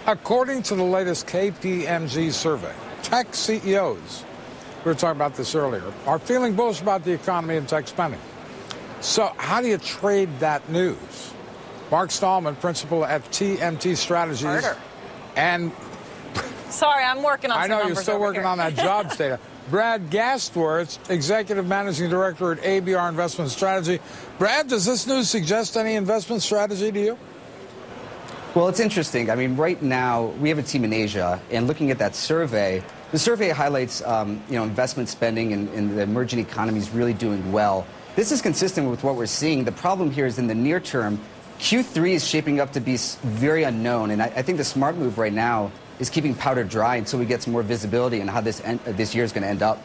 According to the latest KPMG survey, tech CEOs, we were talking about this earlier, are feeling bullish about the economy and tech spending. So how do you trade that news? Mark Stallman, principal at TMT Strategies. Harder. And sorry, I'm working on some numbers. I know you're still working here. on that jobs data. Brad Gastwirth, Executive Managing Director at ABR Investment Strategy. Brad, does this news suggest any investment strategy to you? Well, it's interesting. I mean, right now, we have a team in Asia, and looking at that survey, the survey highlights investment spending in the emerging economies really doing well. This is consistent with what we're seeing. The problem here is in the near term, Q3 is shaping up to be very unknown, and I think the smart move right now is keeping powder dry until we get some more visibility on how this year is going to end up.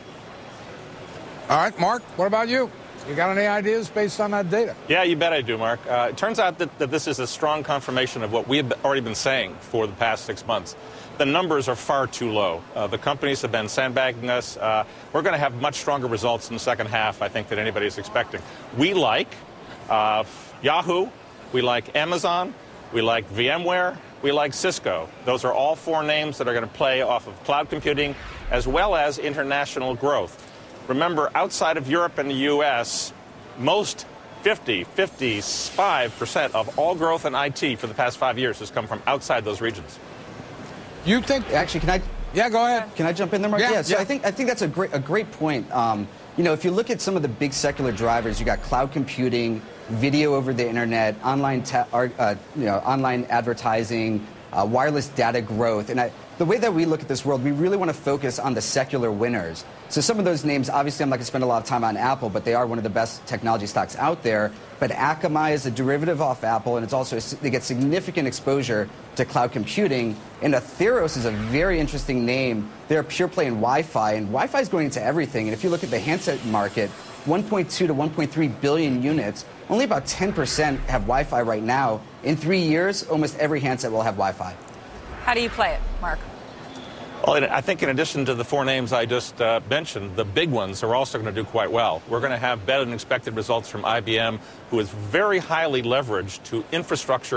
All right, Mark, what about you? You got any ideas based on that data? Yeah, you bet I do, Mark. It turns out that this is a strong confirmation of what we have already been saying for the past 6 months. The numbers are far too low. The companies have been sandbagging us. We're going to have much stronger results in the second half, I think, than anybody's expecting. We like Yahoo, we like Amazon, we like VMware, we like Cisco. Those are all four names that are going to play off of cloud computing as well as international growth. Remember, outside of Europe and the U.S., most 55% of all growth in IT for the past 5 years has come from outside those regions. You think? Actually, can I? Yeah, go ahead. Can I jump in there, Mark? Yeah. So I think that's a great point. If you look at some of the big secular drivers, you got cloud computing, video over the internet, online advertising, wireless data growth, and the way that we look at this world, we really want to focus on the secular winners. So some of those names, obviously I'm not going to spend a lot of time on Apple, but they are one of the best technology stocks out there. But Akamai is a derivative off Apple, and it's also, they get significant exposure to cloud computing. And Atheros is a very interesting name. They're a pure play in Wi-Fi, and Wi-Fi is going into everything. And if you look at the handset market, 1.2 to 1.3 billion units, only about 10% have Wi-Fi right now. In 3 years, almost every handset will have Wi-Fi. How do you play it, Mark? Well, I think in addition to the four names I just mentioned, the big ones are also going to do quite well. We're going to have better than expected results from IBM, who is very highly leveraged to infrastructure